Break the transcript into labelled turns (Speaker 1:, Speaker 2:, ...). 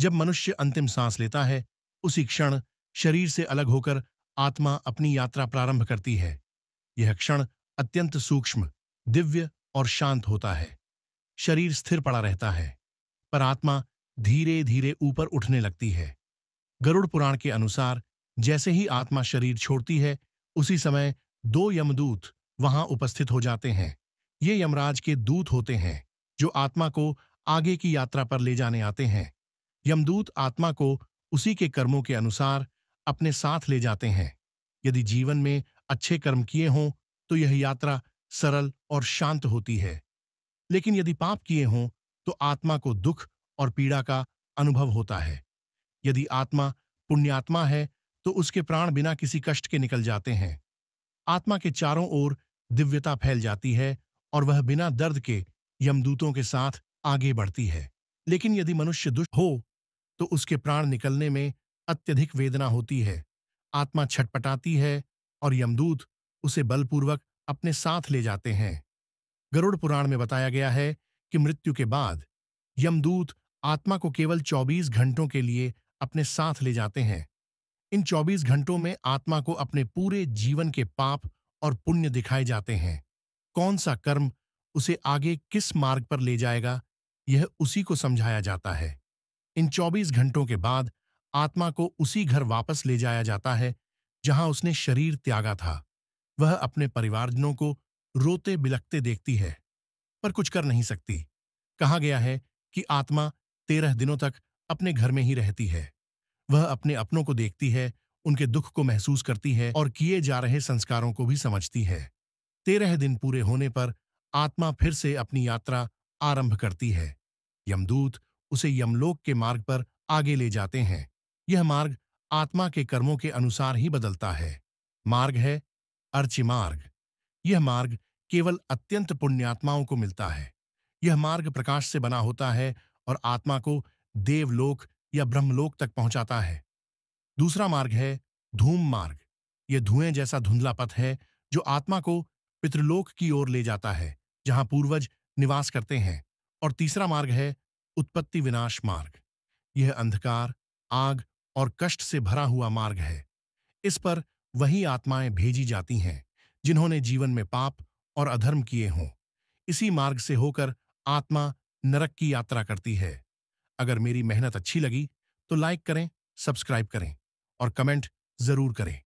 Speaker 1: जब मनुष्य अंतिम सांस लेता है, उसी क्षण शरीर से अलग होकर आत्मा अपनी यात्रा प्रारंभ करती है। यह क्षण अत्यंत सूक्ष्म, दिव्य और शांत होता है। शरीर स्थिर पड़ा रहता है, पर आत्मा धीरे धीरे ऊपर उठने लगती है। गरुड़ पुराण के अनुसार जैसे ही आत्मा शरीर छोड़ती है, उसी समय दो यमदूत वहां उपस्थित हो जाते हैं। ये यमराज के दूत होते हैं, जो आत्मा को आगे की यात्रा पर ले जाने आते हैं। यमदूत आत्मा को उसी के कर्मों के अनुसार अपने साथ ले जाते हैं। यदि जीवन में अच्छे कर्म किए हों, तो यह यात्रा सरल और शांत होती है। लेकिन यदि पाप किए हों, तो आत्मा को दुख और पीड़ा का अनुभव होता है। यदि आत्मा पुण्यात्मा है, तो उसके प्राण बिना किसी कष्ट के निकल जाते हैं। आत्मा के चारों ओर दिव्यता फैल जाती है और वह बिना दर्द के यमदूतों के साथ आगे बढ़ती है। लेकिन यदि मनुष्य दुष्ट हो, तो उसके प्राण निकलने में अत्यधिक वेदना होती है। आत्मा छटपटाती है और यमदूत उसे बलपूर्वक अपने साथ ले जाते हैं। गरुड़ पुराण में बताया गया है कि मृत्यु के बाद यमदूत आत्मा को केवल 24 घंटों के लिए अपने साथ ले जाते हैं। इन 24 घंटों में आत्मा को अपने पूरे जीवन के पाप और पुण्य दिखाए जाते हैं। कौन सा कर्म उसे आगे किस मार्ग पर ले जाएगा, यह उसी को समझाया जाता है। इन 24 घंटों के बाद आत्मा को उसी घर वापस ले जाया जाता है, जहां उसने शरीर त्यागा था। वह अपने परिवारजनों को रोते बिलखते देखती है, पर कुछ कर नहीं सकती। कहा गया है कि आत्मा 13 दिनों तक अपने घर में ही रहती है। वह अपने अपनों को देखती है, उनके दुख को महसूस करती है और किए जा रहे संस्कारों को भी समझती है। 13 दिन पूरे होने पर आत्मा फिर से अपनी यात्रा आरंभ करती है। यमदूत उसे यमलोक के मार्ग पर आगे ले जाते हैं। यह मार्ग आत्मा के कर्मों के अनुसार ही बदलता है। मार्ग है अर्ची मार्ग। यह मार्ग केवल अत्यंत पुण्यात्माओं को मिलता है। यह मार्ग प्रकाश से बना होता है और आत्मा को देवलोक या ब्रह्मलोक तक पहुंचाता है। दूसरा मार्ग है धूम मार्ग। यह धुएं जैसा धुंधला पथ है, जो आत्मा को पितृलोक की ओर ले जाता है, जहां पूर्वज निवास करते हैं। और तीसरा मार्ग है उत्पत्ति विनाश मार्ग। यह अंधकार, आग और कष्ट से भरा हुआ मार्ग है। इस पर वही आत्माएं भेजी जाती हैं, जिन्होंने जीवन में पाप और अधर्म किए हों। इसी मार्ग से होकर आत्मा नरक की यात्रा करती है। अगर मेरी मेहनत अच्छी लगी, तो लाइक करें, सब्सक्राइब करें और कमेंट जरूर करें।